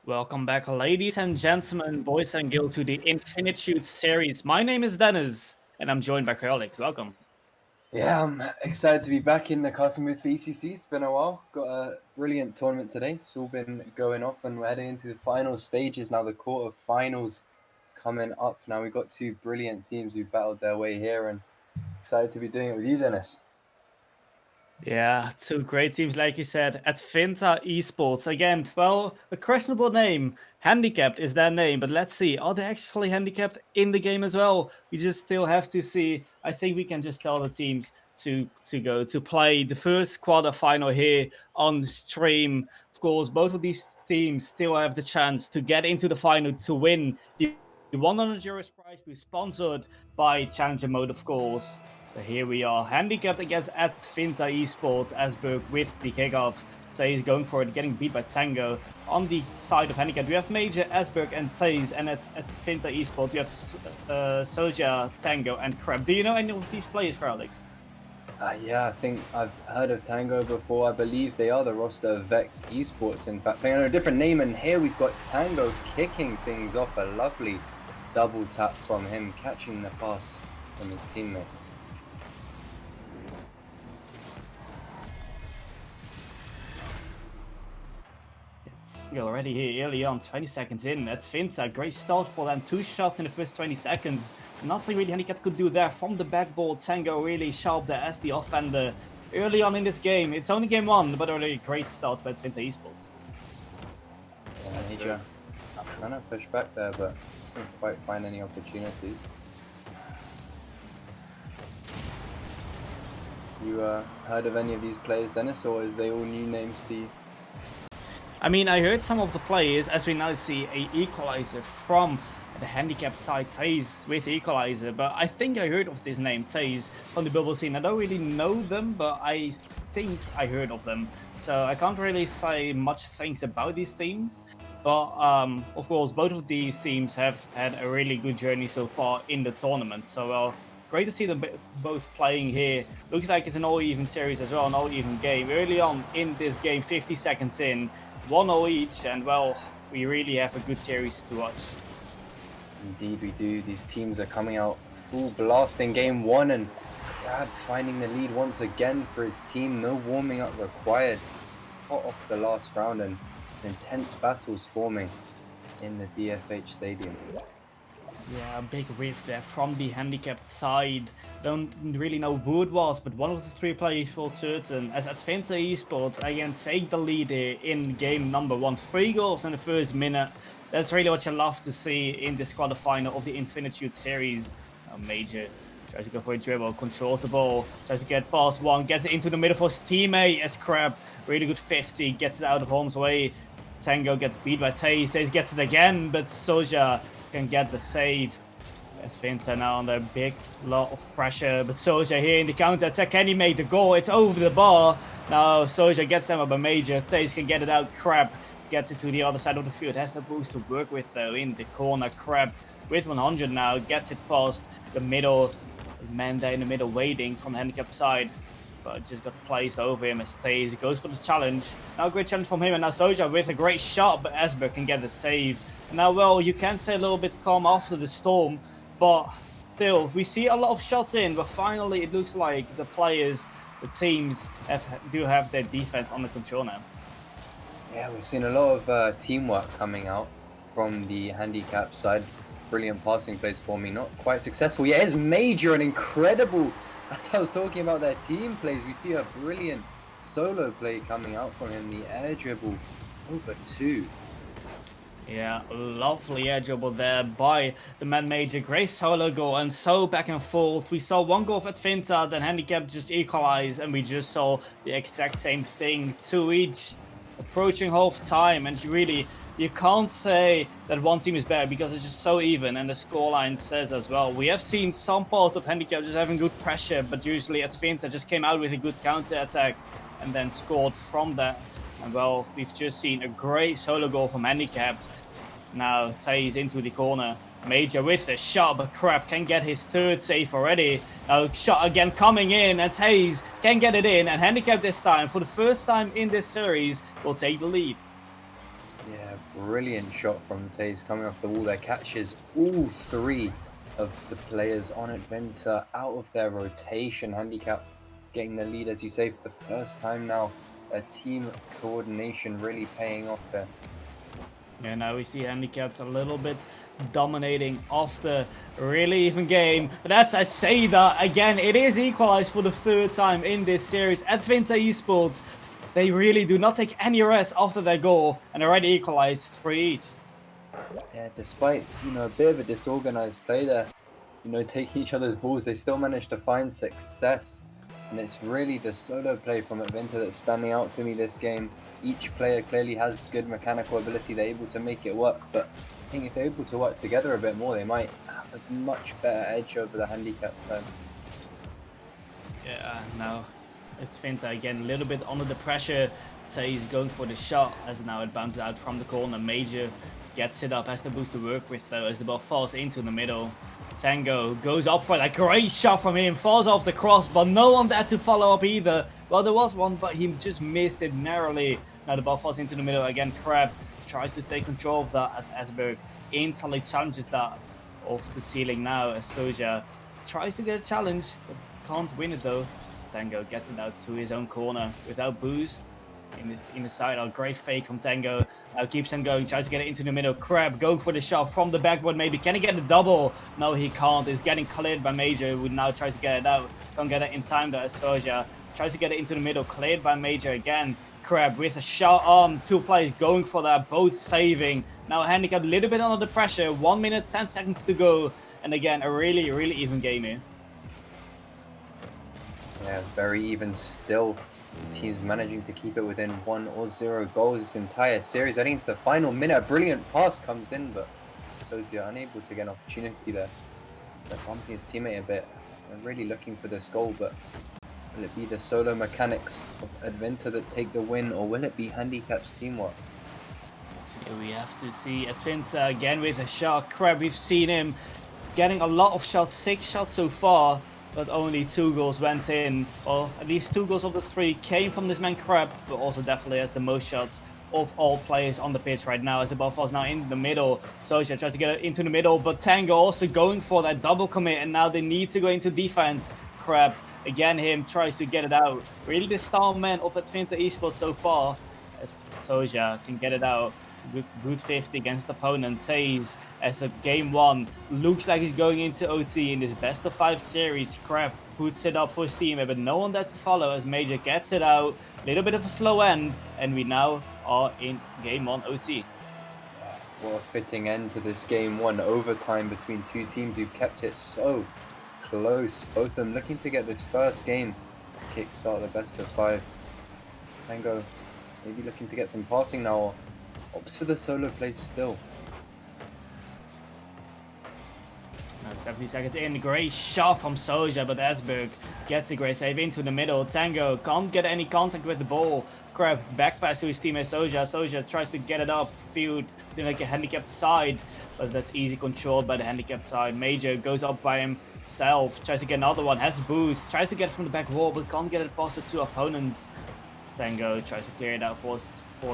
Welcome back, ladies and gentlemen, boys and girls, to the Infinitude series. My name is Dennis, and I'm joined by Alex. Welcome. Yeah, I'm excited to be back in the custom booth for ECC. It's been a while. Got a brilliant tournament today. It's all been going off, and we're heading into the final stages now. The quarterfinals coming up. Now we've got two brilliant teams who battled their way here, and excited to be doing it with you, Dennis. Yeah, two great teams, like you said, ATVINTA Esports. Again, well, a questionable name. Handicapped is their name, but let's see. Are they actually handicapped in the game as well? We just still have to see. I think we can just tell the teams to go to play the first quarterfinal here on stream. Of course, both of these teams still have the chance to get into the final to win the 100 euros prize pool sponsored by Challenger Mode, of course. So here we are, handicapped against ATVINTA Esports Asberg with the kickoff. Taze going for it, getting beat by Tango. On the side of handicapped, we have Major, Asberg, and Taze, and at ATVINTA Esports, you have Soja, Tango, and Crab. Do you know any of these players, Alex? Yeah, I think I've heard of Tango before. I believe they are the roster of Vex Esports, in fact, playing under a different name. And here we've got Tango kicking things off. A lovely double tap from him, catching the pass from his teammate. Already here early on, 20 seconds in. ATVINTA, great start for them. 2 shots in the first 20 seconds. Nothing really Handicapped could do there. From the backboard, Tango really sharp there as the offender. Early on in this game, it's only game 1, but already a great start for ATVINTA Esports. Major trying to push back there, but doesn't quite find any opportunities. You heard of any of these players, Dennis, or is they all new names to you? I mean, I heard some of the players, as we now see a equalizer from the handicapped side, Taze with equalizer, but I think I heard of this name, Taze, from the bubble scene. I don't really know them, but I think I heard of them. So I can't really say much things about these teams. But of course, both of these teams have had a really good journey so far in the tournament. So great to see them both playing here. Looks like it's an all-even series as well, an all-even game. Early on in this game, 50 seconds in, 1-0 each, and well, we really have a good series to watch. Indeed we do. These teams are coming out full blast in game 1, and Crab finding the lead once again for his team. No warming up required. Hot off the last round, and intense battles forming in the DFH stadium. Yeah, a big rift there from the handicapped side. Don't really know who it was, but one of the 3 players for certain. As ATVINTA Esports again take the lead here in game number 1. 3 goals in the first minute. That's really what you love to see in this quarterfinal of the Infinitude series. Major tries to go for a dribble, controls the ball, tries to get past one, gets it into the middle for his teammate as Crab. Really good 50, gets it out of harm's way. Tango gets beat by Taze. Taze gets it again, but Soja can get the save. ATVINTA now under a big lot of pressure, but Soja here in the counter attack. Can he make the goal? It's over the bar. Now Soja gets them up a Major. Taze can get it out. Crab gets it to the other side of the field. Has the boost to work with though in the corner. Crab with 100 now gets it past the middle. Man there in the middle waiting from the handicapped side, but just got placed over him as Taze goes for the challenge. Now a great challenge from him, and now Soja with a great shot, but Asberg can get the save. Now, well, you can say a little bit calm after the storm, but still, we see a lot of shots in, but finally it looks like the players, the teams, do have their defense under control now. Yeah, we've seen a lot of teamwork coming out from the handicap side. Brilliant passing plays for me, not quite successful. Yeah, it's Major, an incredible, as I was talking about their team plays, we see a brilliant solo play coming out from him, the air dribble over 2. Yeah, lovely air dribble there by the man Major. Great solo goal, and so back and forth. We saw 1 goal for ATVINTA, then Handicapped just equalized, and we just saw the exact same thing. 2 each, approaching half time, and you can't say that one team is better because it's just so even, and the scoreline says as well. We have seen some parts of Handicapped just having good pressure, but usually ATVINTA just came out with a good counter attack and then scored from that. And well, we've just seen a great solo goal from Handicapped. Now Taze into the corner. Major with the shot, but Crab can get his 3rd save already. Now shot again coming in, and Taze can get it in, and Handicapped this time, for the first time in this series, will take the lead. Yeah, brilliant shot from Taze coming off the wall there. Catches all three of the players on ATVINTA out of their rotation. Handicap getting the lead, as you say, for the first time now. Team coordination really paying off there. Yeah, now we see Handicapped a little bit dominating off the really even game. But as I say that, again, it is equalized for the third time in this series. ATVINTA Esports, they really do not take any rest after their goal and already equalized 3 each. Yeah, despite, a bit of a disorganized play there, taking each other's balls, they still managed to find success. And it's really the solo play from ATVINTA that's standing out to me this game. Each player clearly has good mechanical ability, they're able to make it work, but I think if they're able to work together a bit more, they might have a much better edge over the handicap side. Yeah, now ATVINTA again a little bit under the pressure. He's going for the shot as now it bounces out from the corner. Major gets it up, has the boost to work with though as the ball falls into the middle. Tango goes up for that great shot from him, falls off the cross, but no one there to follow up either. Well, there was one, but he just missed it narrowly. Now the ball falls into the middle again. Crab tries to take control of that as Esberg instantly challenges that off the ceiling now as Soja tries to get a challenge, but can't win it though. Tango gets it out to his own corner without boost. In the side, a great fake from Tango. Now keeps on going, tries to get it into the middle. Crab going for the shot from the backboard maybe. Can he get the double? No, he can't. It's getting cleared by Major, who now tries to get it out. Can't get it in time though. Soja tries to get it into the middle. Cleared by Major again. Crab with a shot on. Two players going for that, both saving. Now Handicap a little bit under the pressure. 1 minute, 10 seconds to go. And again, a really, really even game here. Yeah, very even still. His team's managing to keep it within 1 or 0 goals this entire series. I think it's the final minute. A brilliant pass comes in, but Sosia unable to get an opportunity there. They're bumping his teammate a bit. They're really looking for this goal, but will it be the solo mechanics of ATVINTA that take the win, or will it be Handicap's teamwork? Here we have to see ATVINTA again with a shot. Crab, we've seen him getting a lot of shots, 6 shots so far. But only 2 goals went in, or at least 2 goals of the 3 came from this man Crab, but also definitely has the most shots of all players on the pitch right now as the ball falls now in the middle. Soja tries to get it into the middle, but Tango also going for that double commit, and now they need to go into defense. Crab, again him, tries to get it out. Really the star man of ATVINTA Esports so far, as Soja can get it out. Good 50 against opponent. Taze as a game 1 looks like he's going into OT in this best of 5 series. Crab puts it up for his team, but no one there to follow as Major gets it out. Little bit of a slow end, and we now are in game 1 OT. What a fitting end to this game 1 overtime between 2 teams who've kept it so close. Both of them looking to get this first game to kickstart the best of 5. Tango maybe looking to get some passing now, or opts for the solo play still. Now 70 seconds in, great shot from Soja, but Esberg gets a great save into the middle. Tango can't get any contact with the ball. Crab back pass to his teammate Soja. Soja tries to get it up field to like a handicapped side, but that's easy controlled by the handicapped side. Major goes up by himself, tries to get another one, has boost, tries to get it from the back wall, but can't get it past the 2 opponents. Tango tries to clear it out for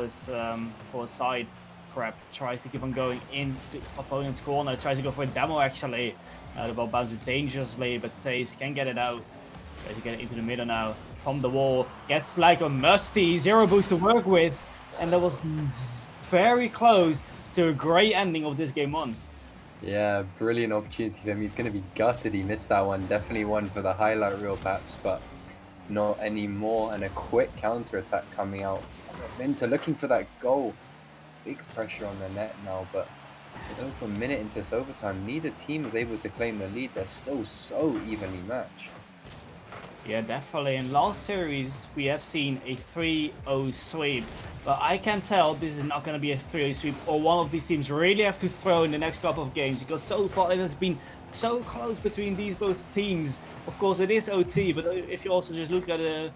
his side. Crab tries to keep on going in the opponent's corner, tries to go for a demo actually. The ball bounces dangerously, but Taze can get it out. Tries to get it into the middle now from the wall. Gets like a musty 0 boost to work with, and that was very close to a great ending of this game 1. Yeah, brilliant opportunity for him. He's going to be gutted he missed that one. Definitely one for the highlight reel perhaps, but not anymore. And a quick counter attack coming out. ATVINTA looking for that goal. Big pressure on the net now, but with over a minute into this overtime, neither team was able to claim the lead. They're still so evenly matched. Yeah, definitely. In last series, we have seen a 3-0 sweep. But I can tell this is not going to be a 3-0 sweep, or one of these teams really have to throw in the next couple of games, because so far it has been so close between these both teams. Of course, it is OT, but if you also just look at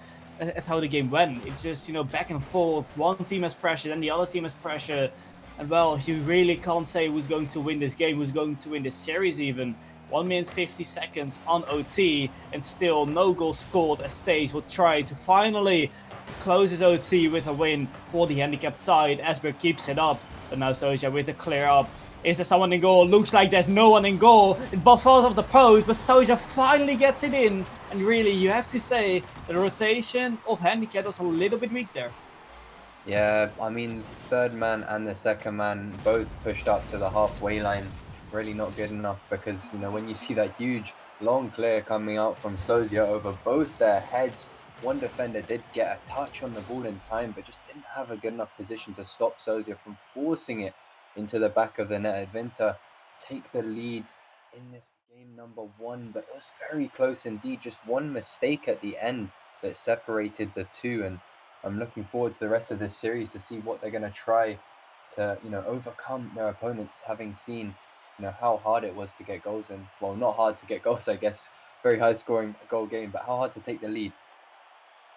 how the game went, it's just, back and forth. One team has pressure, then the other team has pressure. And well, you really can't say who's going to win this game, who's going to win this series even. 1 minute 50 seconds on OT, and still no goal scored as Taze will try to finally closes OT with a win for the handicapped side. Esberg keeps it up, but now Soja with a clear up. Is there someone in goal? Looks like there's no one in goal. It falls off the post, but Soja finally gets it in. And really, you have to say the rotation of Handicapped was a little bit weak there. Yeah, I mean, third man and the second man both pushed up to the halfway line. Really not good enough because, you know, when you see that huge long clear coming out from Sozia over both their heads, one defender did get a touch on the ball in time, but just didn't have a good enough position to stop Sozia from forcing it into the back of the net. ATVINTA take the lead in this game number 1, but it was very close indeed. Just one mistake at the end that separated the two, and I'm looking forward to the rest of this series to see what they're going to try to, you know, overcome their opponents, having seen, you know, how hard it was to get goals in. Well, not hard to get goals, I guess. Very high scoring goal game, but how hard to take the lead.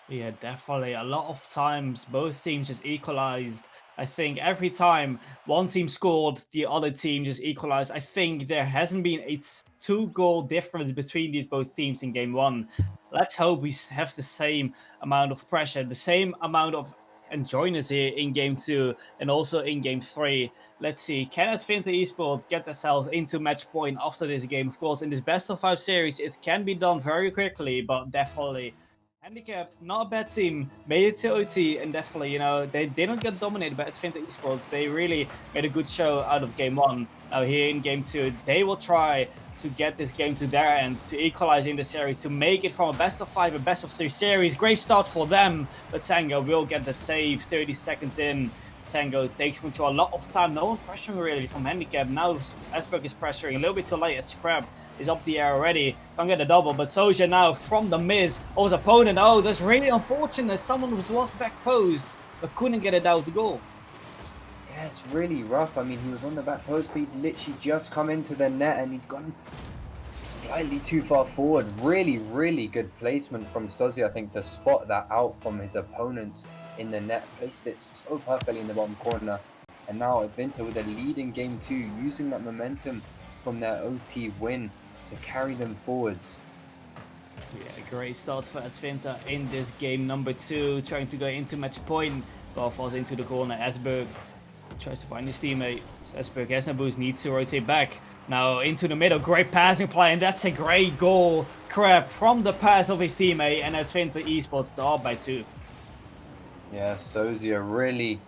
Yeah, definitely. A lot of times, both teams just equalized. I think every time one team scored, the other team just equalized. I think there hasn't been a 2-goal difference between these both teams in game 1. Let's hope we have the same amount of pressure, the same amount of enjoyness here in game 2 and also in game 3. Let's see, can ATVINTA Esports get themselves into match point after this game? Of course, in this best of 5 series, it can be done very quickly, but definitely Handicapped, not a bad team, made it to OT, and definitely, you know, they didn't get dominated by ATVINTA Esports. They really made a good show out of game 1. Now here in game 2, they will try to get this game to their end, to equalize in the series, to make it from a best of 5 a best of 3 series. Great start for them, but Tango will get the save 30 seconds in. Tango takes control. A lot of time, no one pressuring really from Handicap. Now Esberg is pressuring a little bit too late as Scrap is up the air already. Can't get a double, but Soja now from the miss of his opponent. Oh, that's really unfortunate. Someone was back posed, but couldn't get it out the goal. Yeah, it's really rough. I mean, he was on the back post, but he'd literally just come into the net and he'd gone slightly too far forward. Really, really good placement from Sozi, I think, to spot that out from his opponents in the net. Placed it so perfectly in the bottom corner. And now ATVINTA with a lead in game 2, using that momentum from their OT win to carry them forwards. Yeah, great start for ATVINTA in this game number 2, trying to go into match point. Ball falls into the corner. Esberg tries to find his teammate. Esberg has no boost, needs to rotate back. Now into the middle, great passing play, and that's a great goal. Crab from the pass of his teammate, and ATVINTA Esports up by 2. Yeah, Sozia really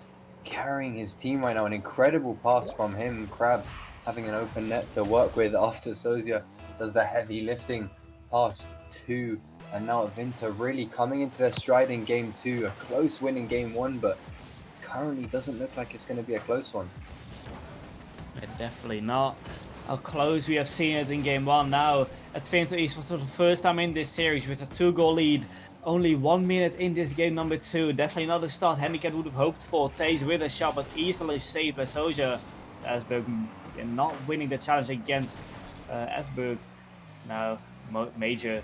carrying his team right now. An incredible pass from him. Crab having an open net to work with after Sozia does the heavy lifting pass 2. And now ATVINTA really coming into their stride in game 2. A close win in game 1, but currently doesn't look like it's going to be a close one. Yeah, definitely not. How close we have seen it in game 1 now. ATVINTA Esports for the first time in this series with a 2-goal lead. Only 1 minute in this game number 2. Definitely not a start Handicap would have hoped for. Taze with a shot, but easily saved by Soja. Esberg not winning the challenge against Esberg. Now Major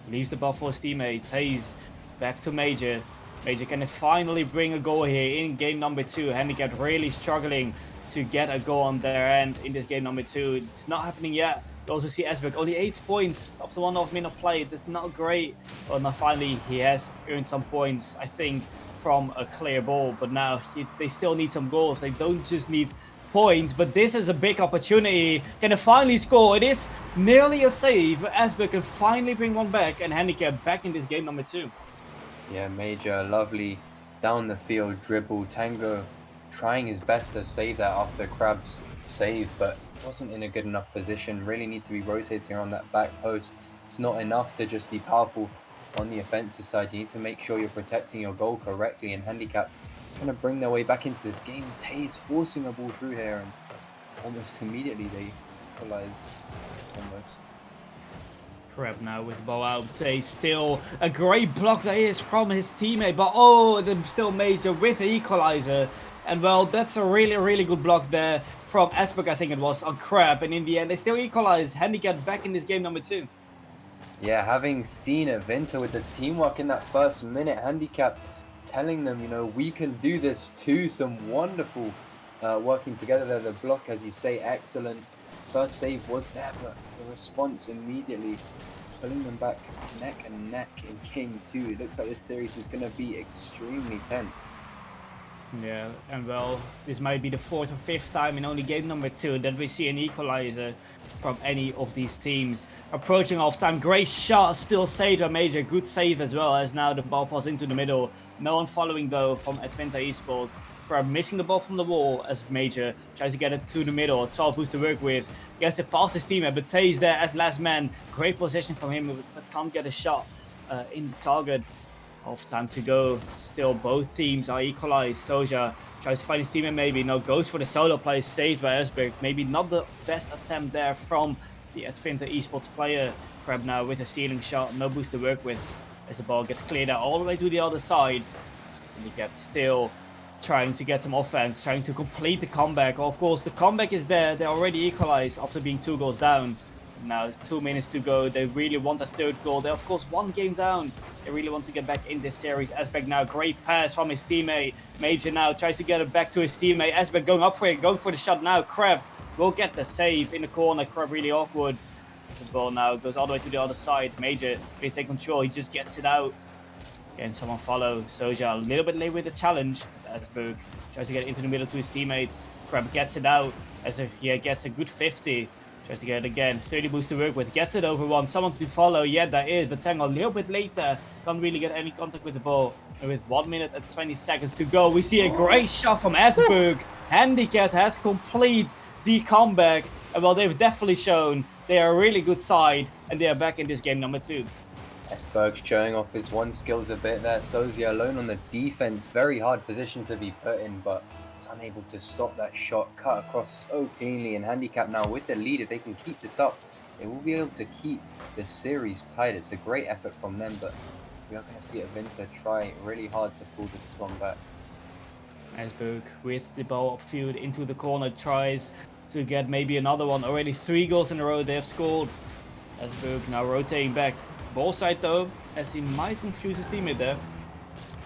leaves the ball for his teammate. Taze back to Major. Major can finally bring a goal here in game number 2. Handicap really struggling to get a goal on their end in this game number 2. It's not happening yet. You also see Esberg only 8 points after 1.5 minute play. That's not great. But now finally he has earned some points, I think, from a clear ball. But now they still need some goals. They don't just need points, but this is a big opportunity. Can they finally score? It is nearly a save. Esberg can finally bring one back, and Handicap back in this game number 2. Yeah, Major, lovely down the field dribble. Tango trying his best to save that after Crab's save, but wasn't in a good enough position. Really need to be rotating on that back post. It's not enough to just be powerful on the offensive side. You need to make sure you're protecting your goal correctly, and Handicap trying to bring their way back into this game. Taze forcing a ball through here, and almost immediately they equalize. Almost. Crab now with the ball out. Taze still a great block that is from his teammate, but oh, the still Major with the equalizer. And well, that's a really, really good block there from Esberg, I think it was, on Crab. And in the end, they still equalize. Handicap back in this game number 2. Yeah, having seen ATVINTA with the teamwork in that first minute, Handicap telling them, you know, we can do this too. Some wonderful working together there. The block, as you say, excellent. First save was there, but the response immediately pulling them back neck and neck in game 2. It looks like this series is going to be extremely tense. Yeah, and well, this might be the 4th or 5th time in only game number 2 that we see an equalizer from any of these teams. Approaching half-time, great shot, still saved by Major, good save as well, as now the ball falls into the middle. No one following though from ATVINTA Esports. For missing the ball from the wall as Major tries to get it to the middle. 12 who's to work with, gets it past his teammate, but Tays there as last man. Great position from him, but can't get a shot in the target. Half time to go. Still, both teams are equalized. Soja tries to find his teammate, maybe. No, goes for the solo play, saved by Esberg. Maybe not the best attempt there from the ATVINTA Esports player. Crab now with a ceiling shot. No boost to work with as the ball gets cleared out all the way to the other side. Handicapped still trying to get some offense, trying to complete the comeback. Of course, the comeback is there. They're already equalized after being 2 goals down. Now it's 2 minutes to go. They really want a 3rd goal. They're of course 1 game down. They really want to get back in this series. Esberg now, great pass from his teammate. Major now tries to get it back to his teammate. Esberg going up for it, going for the shot now. Crab will get the save in the corner. Crab really awkward. The ball now goes all the way to the other side. Major really take control. He just gets it out. Again, someone follow. Soja a little bit late with the challenge. As Esberg tries to get into the middle to his teammates. Crab gets it out as he gets a good 50. Tries to get it again. 30 boost to work with. Gets it over one. Someone to follow. Yeah, that is. But Tango a little bit later. Can't really get any contact with the ball. And with 1 minute and 20 seconds to go, we see a great shot from Esberg. Handicapped has complete the comeback. And well, they've definitely shown they are a really good side. And they are back in this game number 2. Esberg showing off his one skills a bit there. Sozia alone on the defense. Very hard position to be put in, but it's unable to stop that shot. Cut across so cleanly, and Handicapped now with the lead. If they can keep this up, they will be able to keep the series tight. It's a great effort from them, but we are going to see ATVINTA try really hard to pull this one back. Esberg with the ball upfield into the corner, tries to get maybe another one. Already 3 goals in a row they have scored. Esberg now rotating back. Ball side though, as he might confuse his teammate there.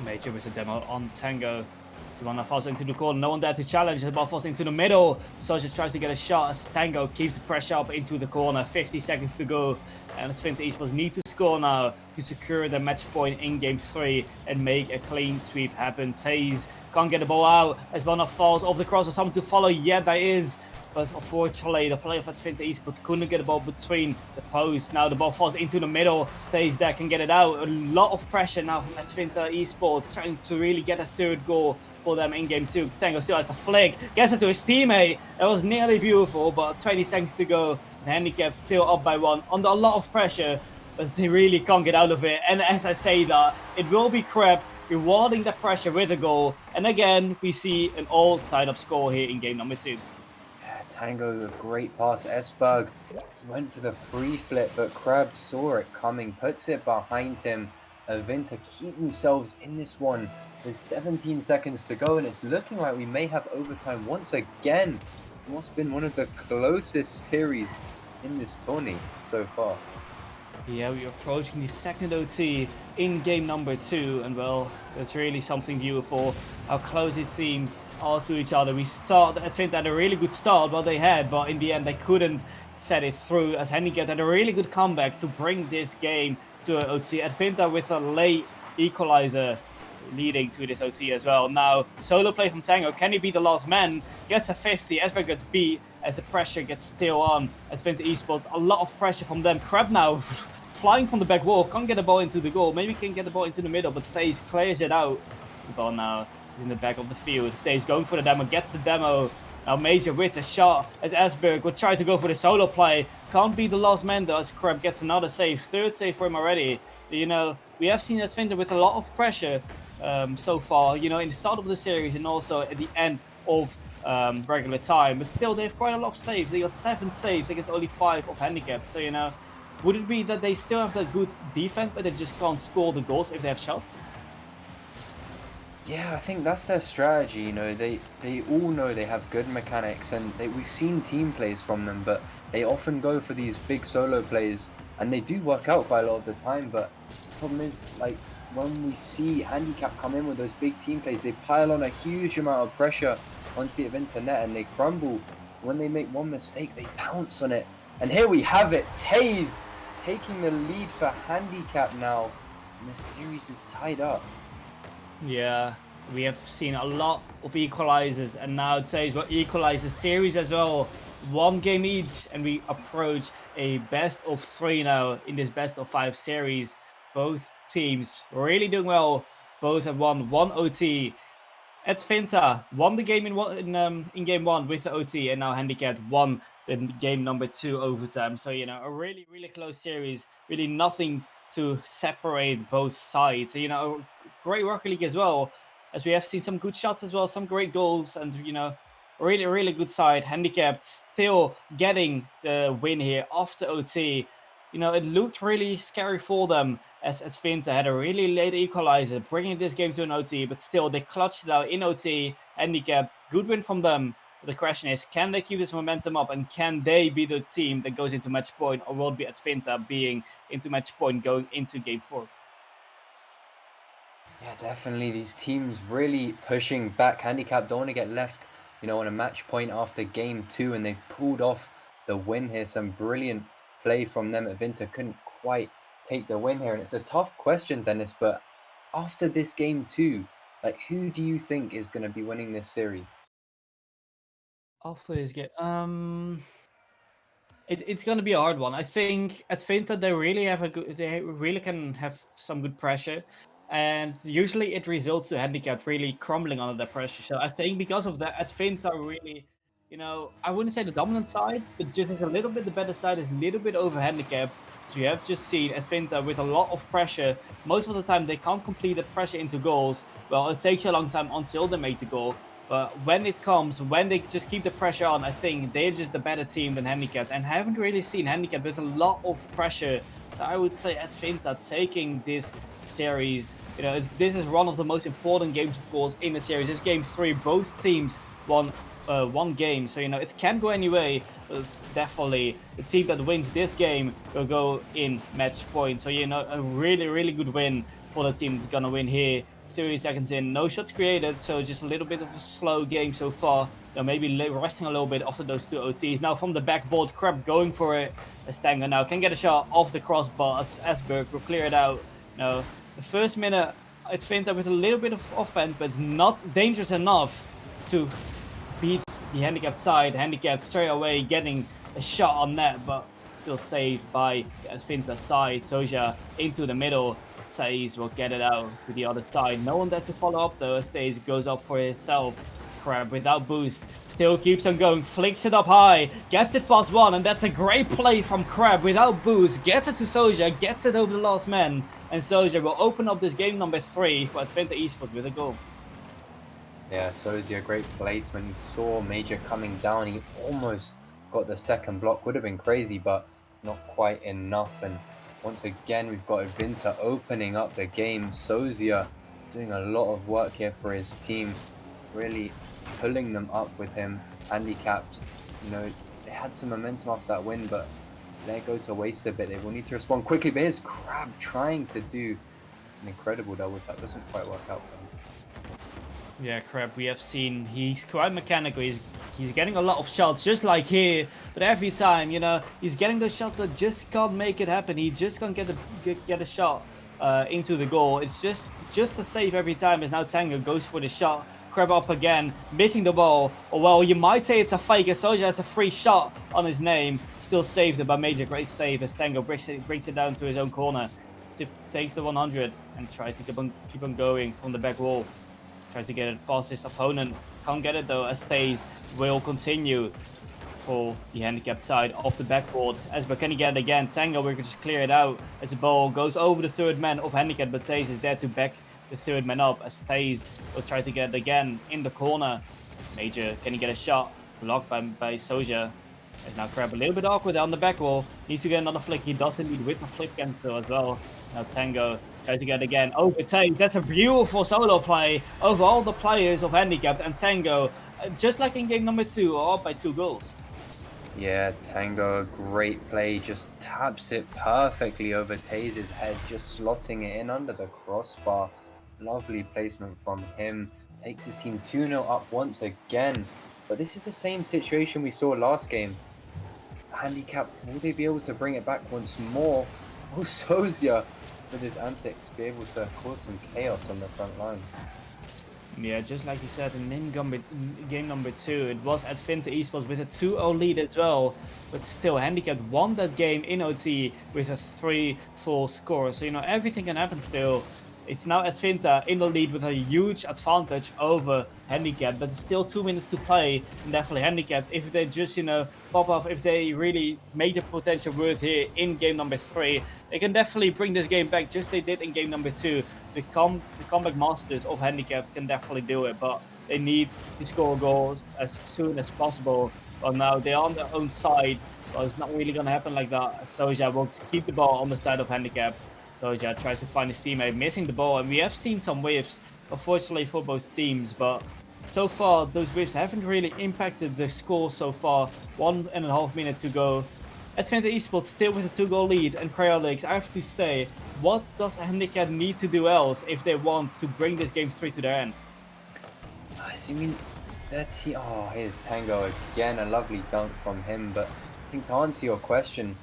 Major with the demo on Tango. Savannah falls into the corner, no one there to challenge. The ball falls into the middle. Soja tries to get a shot as Tango keeps the pressure up into the corner. 50 seconds to go. And ATVINTA Esports need to score now to secure the match point in game 3 and make a clean sweep happen. Taze can't get the ball out as Savannah falls off the cross or someone to follow. Yeah, that is. But unfortunately, the player of ATVINTA Esports couldn't get the ball between the posts. Now the ball falls into the middle. Taze there can get it out. A lot of pressure now from ATVINTA Esports, trying to really get a 3rd goal for them in game 2. Tango still has the flick, gets it to his teammate. That was nearly beautiful, but 20 seconds to go. The Handicapped still up by 1, under a lot of pressure, but they really can't get out of it. And as I say that, it will be Crab rewarding the pressure with a goal. And again, we see an all tied up score here in game number 2. Tango, a great pass. Esberg went for the free flip, but Crab saw it coming, puts it behind him. ATVINTA keep themselves in this one. There's 17 seconds to go, and it's looking like we may have overtime once again. What's been one of the closest series in this tourney so far. Yeah, we're approaching the 2nd OT in game number 2, and well, it's really something beautiful how close it seems all to each other. We thought that ATVINTA had a really good start, well they had, but in the end they couldn't set it through, as Handicapped had a really good comeback to bring this game to an OT. ATVINTA with a late equalizer leading to this OT as well. Now, solo play from Tango. Can he be the last man? Gets a 50. Esberg gets beat as the pressure gets still on. ATVINTA Esports, a lot of pressure from them. Crab now flying from the back wall. Can't get the ball into the goal. Maybe can get the ball into the middle, but Taze clears it out. The ball now is in the back of the field. Taze going for the demo, gets the demo. Now Major with a shot as Esberg will try to go for the solo play. Can't be the last man though as Crab gets another save. 3rd save for him already. You know, we have seen ATVINTA with a lot of pressure so far, you know, in the start of the series and also at the end of regular time. But still, they have quite a lot of saves. They got 7 saves against only 5 of Handicapped. So, you know, would it be that they still have that good defense, but they just can't score the goals if they have shots? Yeah, I think that's their strategy. You know, they all know they have good mechanics, and we've seen team plays from them, but they often go for these big solo plays, and they do work out quite a lot of the time. But the problem is, like, when we see Handicapped come in with those big team plays, they pile on a huge amount of pressure onto the ATVINTA net, and they crumble. When they make one mistake, they pounce on it. And here we have it. Taze taking the lead for Handicap now, and the series is tied up. Yeah, we have seen a lot of equalizers, and now today's what equalizes series as well. One game each, and we approach a best of three now in this best of five series. Both teams really doing well. Both have won one OT. ATVINTA won the game in game one with the OT, and now Handicapped won the game number two overtime. So a really close series. Really nothing to separate both sides. So, a great Rocket League as well, as we have seen some good shots as well, some great goals, and really good side. Handicapped still getting the win here after OT. It looked really scary for them as Finta had a really late equalizer, bringing this game to an OT, but still they clutched it out in OT, Handicapped. Good win from them. But the question is, can they keep this momentum up, and can they be the team that goes into match point, or will it be Finta being into match point going into game four? Yeah, definitely. These teams really pushing back. Handicap don't want to get left, on a match point after game two, and they've pulled off the win here. Some brilliant play from them at Vinta. Couldn't quite take the win here. And it's a tough question, Dennis, but after this game two, like, who do you think is going to be winning this series? After this game, it's going to be a hard one. I think at Finta they really can have some good pressure, and usually it results to Handicap really crumbling under the pressure. So I think because of that, at Finta really, I wouldn't say the dominant side, but just as a little bit the better side is a little bit over Handicapped. So you have just seen at Finta with a lot of pressure. Most of the time they can't complete that pressure into goals. Well, it takes a long time until they make the goal. But when it comes, when they just keep the pressure on, I think they're just the better team than Handicapped. And I haven't really seen Handicapped with a lot of pressure. So I would say at Finta taking this series, this is one of the most important games, of course, in the series. This game three, both teams won one game. So, it can go any way. But definitely the team that wins this game will go in match point. So, a really good win for the team that's going to win here. 30 seconds in, no shots created, so just a little bit of a slow game so far. Maybe resting a little bit after those two OTs. Now from the backboard, Crab going for it. Stango now can get a shot off the crossbar as Asberg will clear it out. The first minute, it's Finta with a little bit of offense, but it's not dangerous enough to beat the Handicapped side. Handicapped straight away getting a shot on net, but still saved by the Finta side. Soja into the middle. Saiz will get it out to the other side. No one there to follow up though. Saiz goes up for himself. Crab without boost. Still keeps on going. Flicks it up high. Gets it past one. And that's a great play from Crab without boost. Gets it to Soja. Gets it over the last man. And Soja will open up this game number 3 for ATVINTA Esports with a goal. Yeah, Soja, great placement. He saw Major coming down. He almost got the second block. Would have been crazy, but not quite enough. And once again, we've got Vinta opening up the game. Sozia doing a lot of work here for his team, really pulling them up with him. Handicapped, they had some momentum after that win, but they go to waste a bit. They will need to respond quickly. But here's Crab trying to do an incredible double tap. Doesn't quite work out for him. Yeah, Crab, we have seen he's quite mechanical. He's getting a lot of shots, just like here. But every time, he's getting those shots, but just can't make it happen. He just can't get a shot into the goal. It's just a save every time. As now Tango goes for the shot. Crab up again, missing the ball. Or well, you might say it's a fake. As Soja has a free shot on his name. Still saved it by Major. Great save as Tango brings it down to his own corner. Takes the 100 and tries to keep on going from the back wall. Tries to get it past his opponent. Can't get it though, as Stays will continue for the Handicapped side off the backboard. As can he get it again? Tango will just clear it out as the ball goes over the third man of Handicapped, but Stays is there to back the third man up as Stays will try to get it again in the corner. Major, can he get a shot? Blocked by Soja. As now Crab a little bit awkward on the back wall. Needs to get another flick. He does indeed with the flick cancel as well. Now Tango tries to get it again. Over Taze. That's a beautiful solo play over all the players of Handicapped. And Tango, just like in game number 2, are up by 2 goals. Yeah, Tango, great play. Just taps it perfectly over Taze's head, just slotting it in under the crossbar. Lovely placement from him. Takes his team 2-0 up once again. But this is the same situation we saw last game. Handicapped, will they be able to bring it back once more? Will Sozia, with his antics, be able to cause some chaos on the front line? Yeah, just like you said, in game number 2, it was ATVINTA Esports with a 2-0 lead as well, but still, Handicapped won that game in OT with a 3-4 score. So, everything can happen still. It's now ATVINTA in the lead with a huge advantage over Handicapped, but it's still 2 minutes to play, and definitely Handicapped, if they just, pop off, if they really make the potential worth here in game number 3, they can definitely bring this game back, just they did in game number 2. The comeback masters of Handicaps can definitely do it, but they need to score goals as soon as possible. Well, now they're on their own side, but it's not really going to happen like that. Soja will keep the ball on the side of Handicap. Soja tries to find his teammate, missing the ball, and we have seen some whiffs, unfortunately, for both teams, but so far, those whiffs haven't really impacted the score so far. 1.5 minutes to go. ATVINTA Esports still with a 2-goal lead, and Cryolix, I have to say, what does Handicap need to do else if they want to bring this game 3 to their end? I mean, oh, here's Tango again, a lovely dunk from him, but I think to answer your question,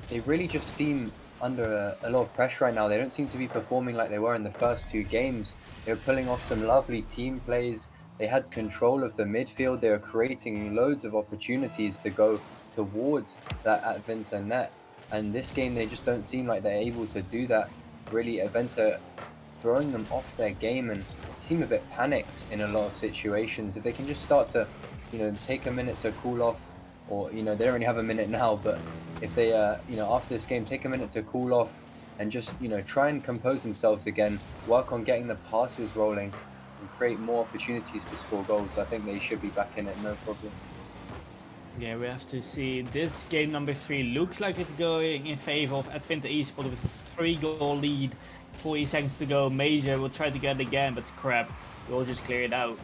they really just seem under a lot of pressure right now. They don't seem to be performing like they were in the first 2 games. They were pulling off some lovely team plays. They had control of the midfield. They were creating loads of opportunities to go towards that ATVINTA net. And this game, they just don't seem like they're able to do that. Really, ATVINTA throwing them off their game, and seem a bit panicked in a lot of situations. If they can just start to, take a minute to cool off, or, they don't really have a minute now, but if they, after this game, take a minute to cool off and just, try and compose themselves again, work on getting the passes rolling and create more opportunities to score goals, I think they should be back in it, no problem. Yeah, we have to see. This game number 3 looks like it's going in favor of ATVINTA Esports with a 3-goal lead. 40 seconds to go. Major will try to get it again, but crap. We'll just clear it out.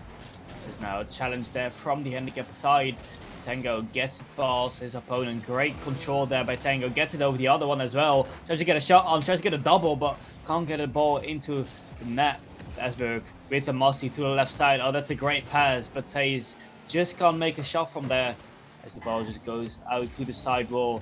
There's now a challenge there from the handicapped side. Tango gets it past his opponent. Great control there by Tango. Gets it over the other one as well. Tries to get a shot on. Tries to get a double, but can't get a ball into the net. It's Asberg with the Mossy to the left side. Oh, that's a great pass, but Taze just can't make a shot from there as the ball just goes out to the side wall.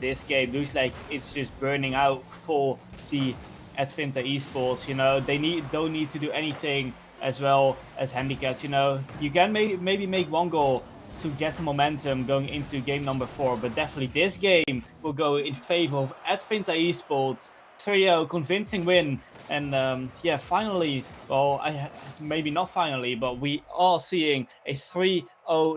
This game looks like it's just burning out for the ATVINTA Esports. They don't need to do anything as well as Handicapped. You can maybe make 1 goal to get some momentum going into game number 4, but definitely this game will go in favor of ATVINTA Esports. 3-0 convincing win, and yeah, finally, well, maybe not finally, but we are seeing a 3-0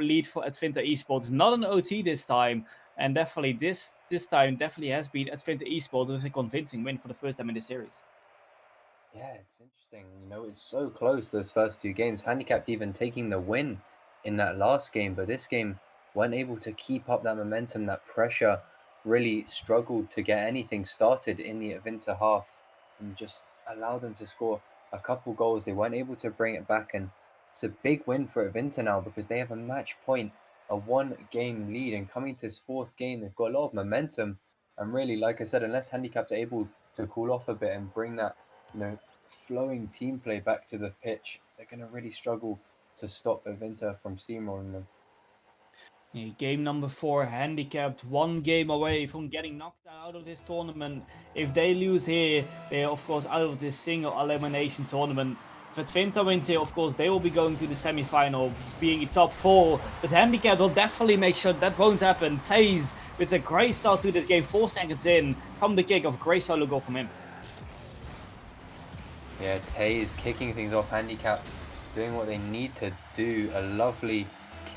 lead for ATVINTA Esports. Not an OT this time, and definitely this time definitely has been ATVINTA Esports with a convincing win for the first time in the series. Yeah, it's interesting. It's so close, those first 2 games. Handicapped even taking the win in that last game, but this game weren't able to keep up that momentum, that pressure, really struggled to get anything started in the ATVINTA half and just allow them to score a couple goals. They weren't able to bring it back, and it's a big win for ATVINTA now because they have a match point, a 1-game lead, and coming to this 4th game, they've got a lot of momentum. And really, like I said, unless Handicapped are able to cool off a bit and bring that flowing team play back to the pitch, they're going to really struggle to stop ATVINTA from steamrolling them. Yeah, game number 4, handicapped, 1 game away from getting knocked out of this tournament. If they lose here, they're of course out of this single elimination tournament. If ATVINTA wins here, of course, they will be going to the semi-final, being in top 4. But Handicapped will definitely make sure that won't happen. Taze with a great start to this game, 4 seconds in from the kick of great solo goal from him. Yeah, Taze kicking things off, Handicapped doing what they need to do. A lovely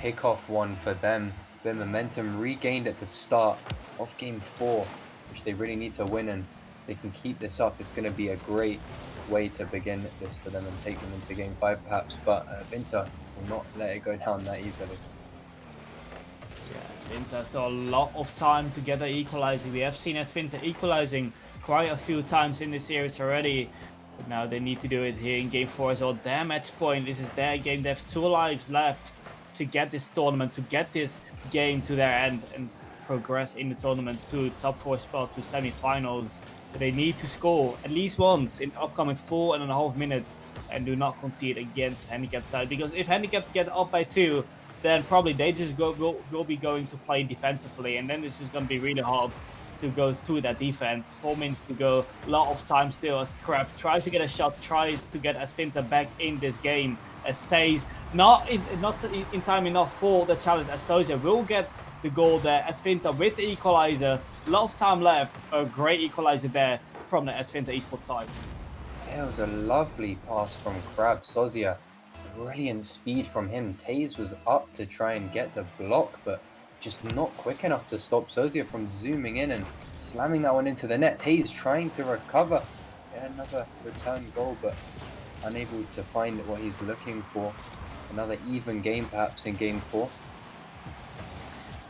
kickoff one for them. Their momentum regained at the start of game 4, which they really need to win, and they can keep this up. It's going to be a great way to begin this for them and take them into game 5 perhaps, but ATVINTA will not let it go down that easily. Yeah, ATVINTA still a lot of time to get the equalizer. We have seen ATVINTA equalizing quite a few times in this series already. But now they need to do it here in game 4 as well. Their match point, this is their game. They have 2 lives left to get this tournament, to get this game to their end and progress in the tournament to top 4 spot, to semi-finals. But they need to score at least once in the upcoming 4.5 minutes and do not concede against Handicapped side. Because if Handicapped get up by 2, then probably they just will be going to play defensively, and then it's just going to be really hard to go through that defense. 4 minutes to go, a lot of time still as Crab tries to get a shot, tries to get ATVINTA back in this game, as stays not in time enough for the challenge, as Soja will get the goal there. ATVINTA with the equalizer, a lot of time left, a great equalizer there from the ATVINTA esports side. Yeah, it was a lovely pass from Crab. Sozia, brilliant speed from him. Taze was up to try and get the block, but just not quick enough to stop Sozia from zooming in and slamming that one into the net. Taze trying to recover. Yeah, another return goal, but unable to find what he's looking for. Another even game perhaps in game 4.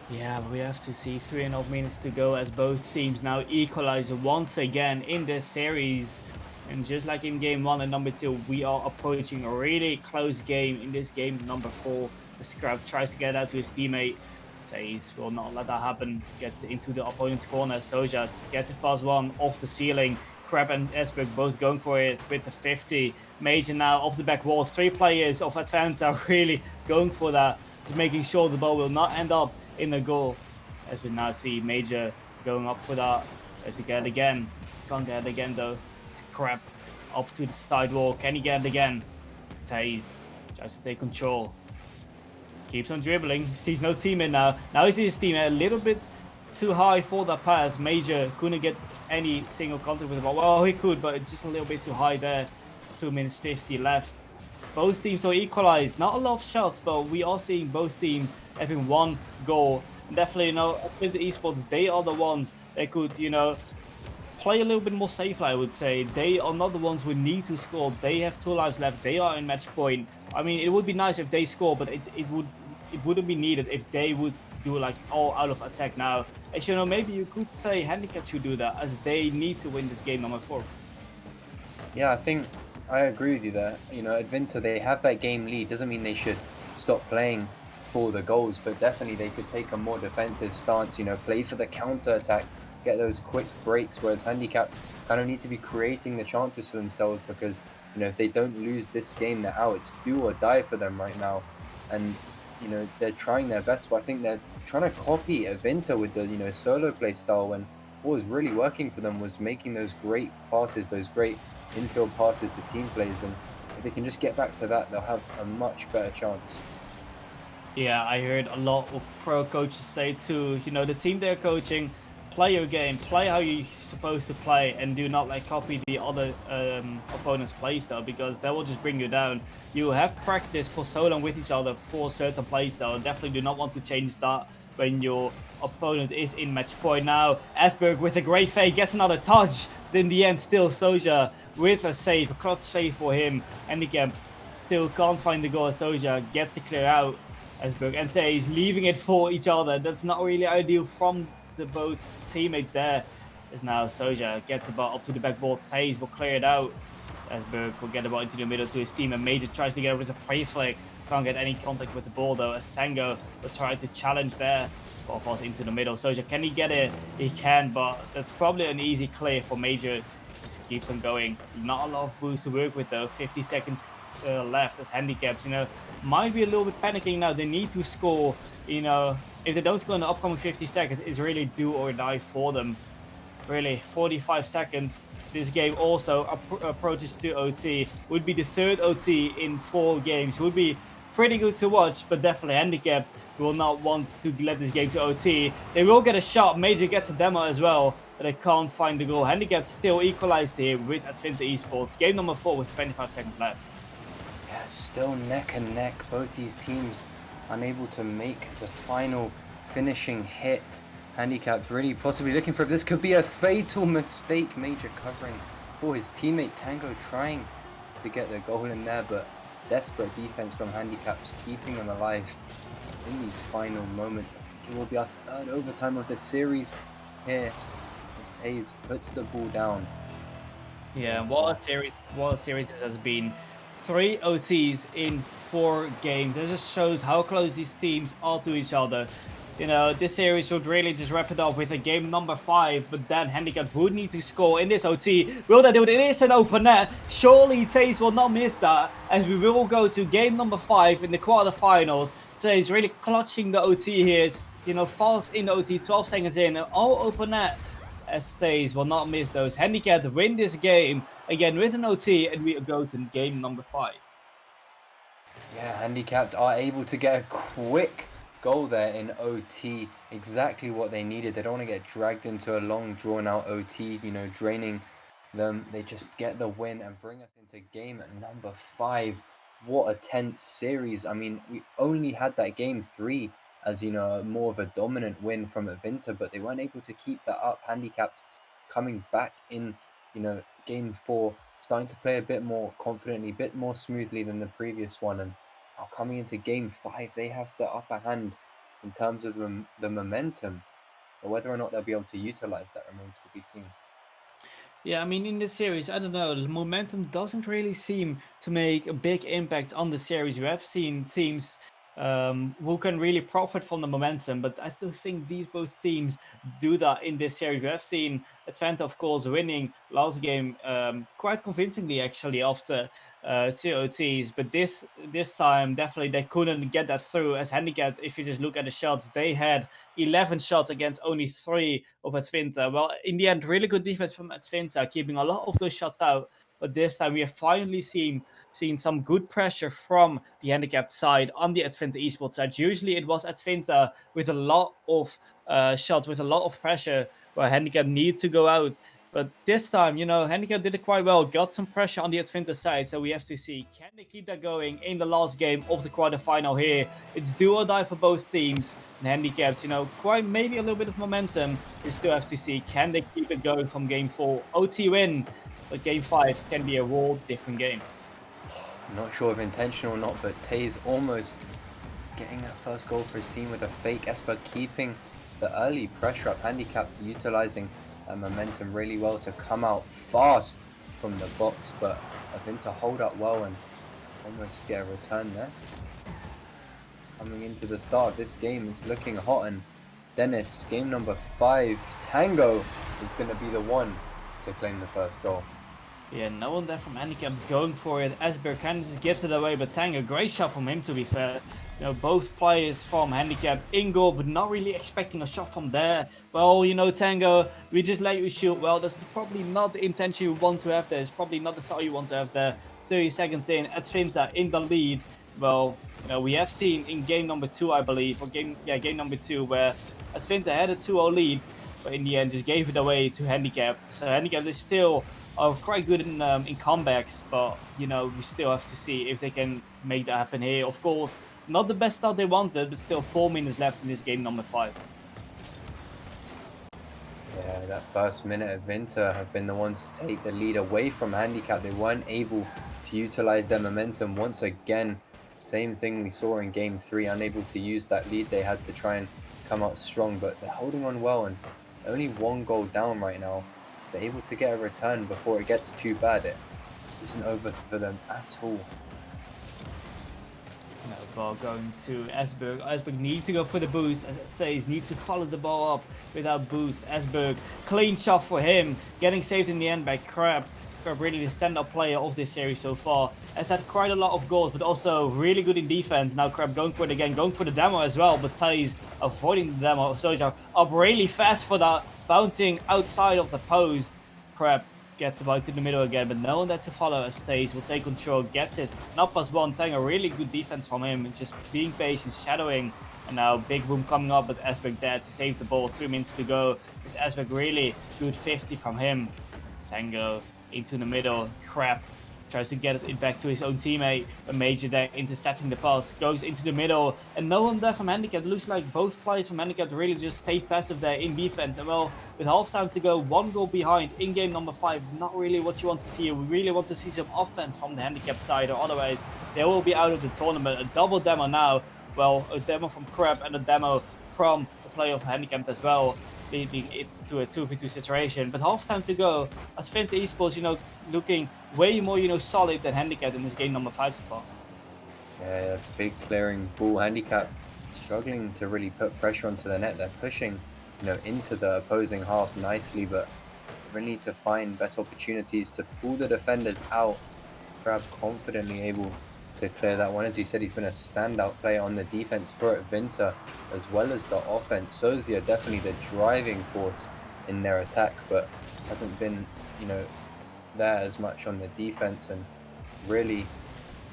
Yeah, we have to see 3.5 minutes to go as both teams now equalize once again in this series. And just like in game 1 and number 2, we are approaching a really close game in this game number 4. Scrap tries to get out to his teammate. Taze will not let that happen. Gets into the opponent's corner. Soja gets it past one off the ceiling. Crab and Esberg both going for it with the 50. Major now off the back wall. 3 players of ATVINTA are really going for that. Just making sure the ball will not end up in the goal. As we now see Major going up for that. Tries to get it again. Can't get it again though. It's Crab up to the side wall. Can he get it again? Taze tries to take control. Keeps on dribbling. Sees no teammate now. Now he sees his teammate a little bit too high for that pass. Major couldn't get any single contact with the ball. Well, he could, but just a little bit too high there. 2 minutes 50 left. Both teams are equalized. Not a lot of shots, but we are seeing both teams having one goal. Definitely, with the esports, they are the ones that could, play a little bit more safely, I would say. They are not the ones who need to score. They have 2 lives left. They are in match point. I mean, it would be nice if they score, but it wouldn't be needed if they would do like all out of attack now. As maybe you could say Handicapped should do that, as they need to win this game number 4. Yeah, I think I agree with you there. ATVINTA, they have that game lead. Doesn't mean they should stop playing for the goals, but definitely they could take a more defensive stance, play for the counter attack, get those quick breaks, whereas Handicapped kind of need to be creating the chances for themselves, because if they don't lose this game, they're out. It's do or die for them right now, and they're trying their best, but I think they're trying to copy ATVINTA with the solo play style, when what was really working for them was making those great passes, those great infield passes to team plays, and if they can just get back to that, they'll have a much better chance. Yeah, I heard a lot of pro coaches say too, the team they're coaching, play your game, play how you're supposed to play, and do not copy the other opponent's play style, because that will just bring you down. You have practiced for so long with each other for certain play style. Definitely do not want to change that when your opponent is in match point. Now Esberg with a great fake gets another touch. In the end, still Soja with a save, a clutch save for him. Handicapped still can't find the goal. Soja gets to clear out. Esberg and Taze leaving it for each other. That's not really ideal from the both teammates there. As now Soja gets the ball up to the backboard. Taze will clear it out. Esberg will get the ball into the middle to his team, and Major tries to get it with a play flick. Can't get any contact with the ball though, as Tango will try to challenge there. Ball falls into the middle. Soja, can he get it? He can, but that's probably an easy clear for Major. Just keeps on going. Not a lot of boost to work with though. 50 seconds left as Handicapped, might be a little bit panicking now. They need to score, if they don't score in the upcoming 50 seconds, it's really do or die for them. Really, 45 seconds. This game also approaches to OT. Would be the 3rd OT in 4 games. Would be pretty good to watch, but definitely Handicapped will not want to let this game to OT. They will get a shot. Major gets a demo as well, but they can't find the goal. Handicapped still equalized here with ATVINTA Esports. Game number 4 with 25 seconds left. Yeah, still neck and neck. Both these teams unable to make the final finishing hit. Handicapped really possibly looking for it. This could be a fatal mistake. Major covering for his teammate. Tango trying to get the goal in there, but desperate defense from Handicapped keeping them alive in these final moments. I think it will be our 3rd overtime of the series here as Taze puts the ball down. Yeah, what a series this has been. 3 OTs in 4 games. It just shows how close these teams are to each other. This series should really just wrap it up with a game number 5, but then Handicapped would need to score in this OT. Will they do it? It is an open net. Surely Taze will not miss that, as we will go to game number 5 in the quarterfinals. So he's really clutching the OT here. It's, fast in the OT, 12 seconds in, all open net. Stays will not miss those. Handicapped win this game again with an OT, and we go to game number 5. Yeah, Handicapped are able to get a quick goal there in OT. Exactly what they needed. They don't want to get dragged into a long, drawn-out OT, draining them. They just get the win and bring us into game number 5. What a tense series. I mean, we only had that game 3 as, more of a dominant win from ATVINTA, but they weren't able to keep that up. Handicapped coming back in, game 4, starting to play a bit more confidently, a bit more smoothly than the previous one. And now coming into game 5, they have the upper hand in terms of the momentum. But whether or not they'll be able to utilize that remains to be seen. Yeah, I mean, in this series, I don't know, the momentum doesn't really seem to make a big impact on the series. We have seen teams who can really profit from the momentum, but I still think these both teams do that in this series. We have seen ATVINTA, of course, winning last game quite convincingly, actually, after 2 OTs, but this time, definitely, they couldn't get that through as Handicapped. If you just look at the shots, they had 11 shots against only 3 of ATVINTA. Well, in the end, really good defense from ATVINTA, keeping a lot of those shots out. But this time, we have finally seen some good pressure from the Handicapped side on the ATVINTA esports side. Usually, it was ATVINTA with a lot of shots, with a lot of pressure, where Handicapped need to go out. But this time, Handicap did it quite well, got some pressure on the ATVINTA side, so we have to see, can they keep that going in the last game of the quarterfinal here? It's do or die for both teams, and Handicapped, quite maybe a little bit of momentum. We still have to see, can they keep it going from game 4? OT win, but game 5 can be a whole different game. I'm not sure if intentional or not, but Tay's almost getting that first goal for his team with a fake. Esper keeping the early pressure up. Handicapped utilizing that momentum really well to come out fast from the box, but ATVINTA hold up well and almost get a return there. Coming into the start of this game, it's looking hot, and Dennis, game number 5, Tango is going to be the one to claim the first goal. Yeah, no one there from Handicap going for it. Esberg kind of just gives it away, but Tango, great shot from him, to be fair. Both players from Handicap in goal, but not really expecting a shot from there. Well, Tango, we just let you shoot. Well, that's probably not the intention you want to have there. It's probably not the thought you want to have there. 30 seconds in, ATVINTA in the lead. Well, we have seen in game number 2, I believe, or game number 2, where ATVINTA had a 2-0 lead, but in the end just gave it away to Handicap. So Handicap is still quite good in comebacks, but we still have to see if they can make that happen here. Of course, not the best start they wanted, but still 4 minutes left in this game number 5. Yeah, that first minute ATVINTA have been the ones to take the lead away from Handicap. They weren't able to utilize their momentum once again. Same thing we saw in game 3, unable to use that lead. They had to try and come out strong, but they're holding on well, and only 1 goal down right now. They're able to get a return before it gets too bad. It isn't over for them at all. No ball going to Esberg. Esberg needs to go for the boost, as it says, needs to follow the ball up without boost. Esberg, clean shot for him, getting saved in the end by Crab. Crab really the stand-up player of this series so far. Has had quite a lot of goals, but also really good in defense. Now Crab going for it again, going for the demo as well, but Thais avoiding the demo. Soja up really fast for that, bouncing outside of the post. Crab gets about to the middle again, but no one there to follow as Stays will take control, gets it. Not +1, Tango, really good defense from him, just being patient, shadowing. And now big boom coming up, but Esberg there to save the ball. 3 minutes to go. Is Esberg really good 50 from him? Tango into the middle. Crap. Tries to get it back to his own teammate, but Major there intercepting the pass, goes into the middle, and no one there from Handicap. Looks like both players from Handicap really just stayed passive there in defense. And well, with halftime to go, 1 goal behind in game number 5, not really what you want to see. We really want to see some offense from the Handicap side, or otherwise they will be out of the tournament. A double demo now. Well, a demo from Crab and a demo from the player of Handicapped as well, leading it to a 2v2 situation. But halftime to go, ATVINTA Esports, looking way more, solid than Handicapped in this game number 5 so far. Yeah, big clearing ball. Handicap struggling to really put pressure onto the net. They're pushing, into the opposing half nicely, but really need to find better opportunities to pull the defenders out. Crab confidently able to clear that one. As you said, he's been a standout player on the defense for ATVINTA as well as the offense. Sozia definitely the driving force in their attack, but hasn't been, there as much on the defense. And really,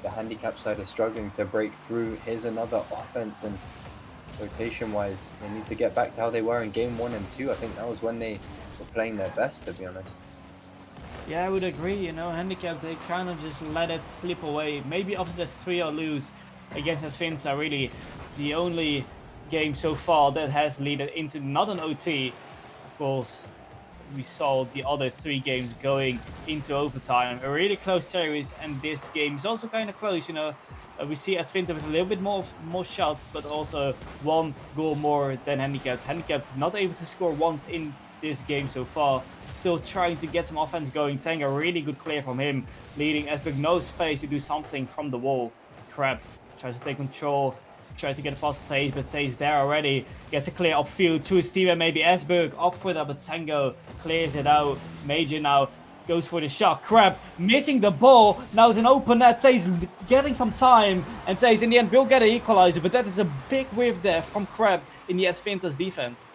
the handicap side are struggling to break through. Here's another offense, and rotation-wise, they need to get back to how they were in game 1 and 2. I think that was when they were playing their best, to be honest. Yeah, I would agree. Handicap, they kind of just let it slip away. Maybe after the 3-0 lose against Advinta, really the only game so far that has led into not an OT. Of course, we saw the other 3 games going into overtime. A really close series, and this game is also kind of close. We see Advinta with a little bit more shots, but also 1 goal more than Handicap. Handicap not able to score once in this game so far. Still trying to get some offense going. Tango, really good clear from him, leading Esberg no space to do something from the wall. Crab tries to take control, tries to get past Taze, but Taze there already. Gets a clear upfield to his teammate, maybe Esberg up for that, but Tango clears it out. Major now goes for the shot. Crab missing the ball. Now it's an open net. Taze getting some time, and Taze in the end will get an equalizer, but that is a big whiff there from Crab in the Advinta's defense.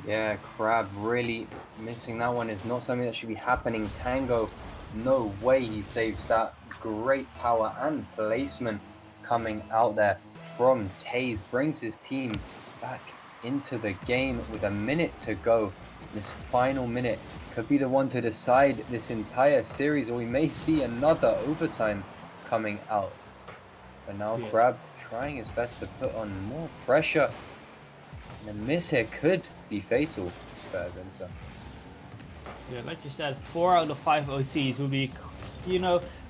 Yeah, Crab really missing that one is not something that should be happening. Tango, no way he saves that. Great power and placement coming out there from Taze. Brings his team back into the game with a minute to go. This final minute could be the one to decide this entire series, or we may see another overtime coming out. But now Crab trying his best to put on more pressure. And a miss here could be fatal for ATVINTA. Yeah, like you said, 4 out of 5 OTs would be,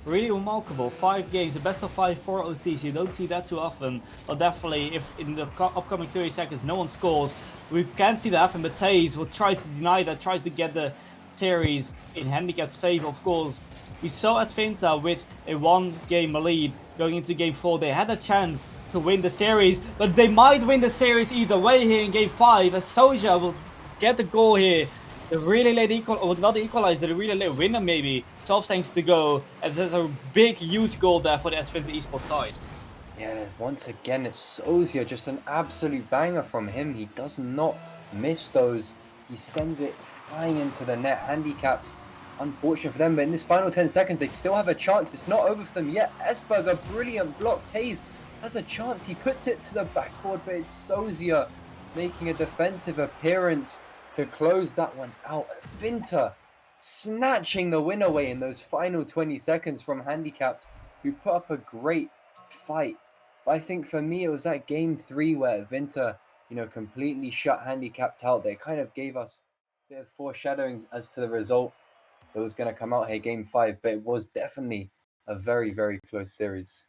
really remarkable. 5 games, a best of 5, 4 OTs. You don't see that too often. But definitely, if in the upcoming 30 seconds no one scores, we can see that happen. But Taze will try to deny that, tries to get the series in Handicap's favor. Of course, we saw ATVINTA with a 1-game lead going into game 4. They had a chance to win the series, but they might win the series either way here in game 5, as Soja will get the goal here. The really late not the equalizer, the really late winner maybe. 12 seconds to go, and there's a big, huge goal there for the ATVINTA esports side. Yeah, once again, it's Sozia, just an absolute banger from him. He does not miss those. He sends it flying into the net, handicapped. Unfortunate for them, but in this final 10 seconds, they still have a chance. It's not over for them yet. Esberg, a brilliant block. Taze has a chance. He puts it to the backboard, but it's Sozia making a defensive appearance to close that one out. ATVINTA snatching the win away in those final 20 seconds from Handicapped, who put up a great fight. But I think for me, it was that game 3 where ATVINTA, completely shut Handicapped out. They kind of gave us a bit of foreshadowing as to the result that was going to come out here, game 5, but it was definitely a very, very close series.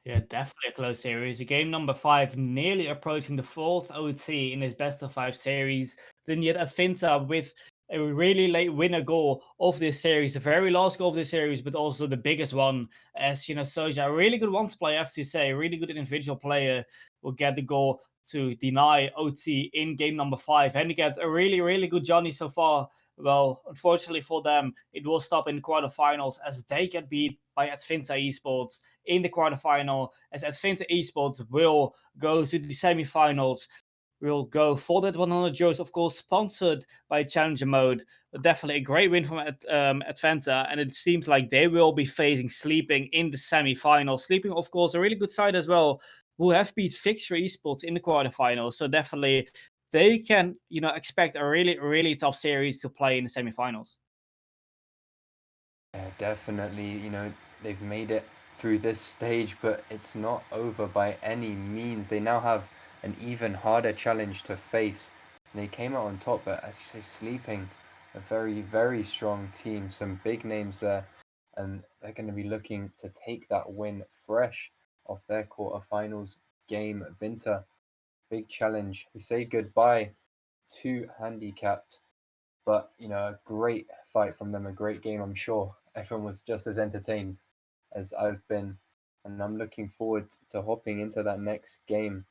Yeah, definitely a close series. Game number 5, nearly approaching the 4th OT in his best of 5 series. Then yet ATVINTA with a really late winner goal of this series, the very last goal of this series, but also the biggest one. As Soja, a really good one player, I have to say, a really good individual player, will get the goal to deny OT in game number 5. Handicap, a really, really good Johnny so far. Well, unfortunately for them, it will stop in the quarterfinals as they get beat by ATVINTA Esports in the quarterfinal, as ATVINTA Esports will go to the semifinals. We'll go for that 100 euros, of course, sponsored by Challenger Mode. But definitely a great win from ATVINTA, and it seems like they will be facing Sleeping in the semifinal. Sleeping, of course, a really good side as well, who have beat Fixture Esports in the quarterfinals. So definitely they can, expect a really, really tough series to play in the semifinals. Yeah, definitely, they've made it through this stage, but it's not over by any means. They now have an even harder challenge to face. And they came out on top, but as you say, Sleeping, a very, very strong team, some big names there, and they're going to be looking to take that win fresh off their quarterfinals game. Vinta, big challenge. We say goodbye to Handicapped, but a great fight from them, a great game. I'm sure everyone was just as entertained as I've been, and I'm looking forward to hopping into that next game.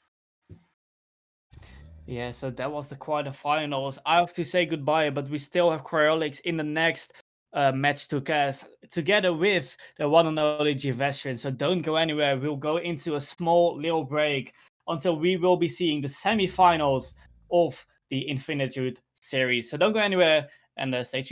Yeah, so that was the quarterfinals. I have to say goodbye, but we still have Cryolics in the next match to cast. together with the one and only G Veteran. So don't go anywhere. We'll go into a small little break until we will be seeing the semi-finals of the Infinitude series. So don't go anywhere and stay tuned.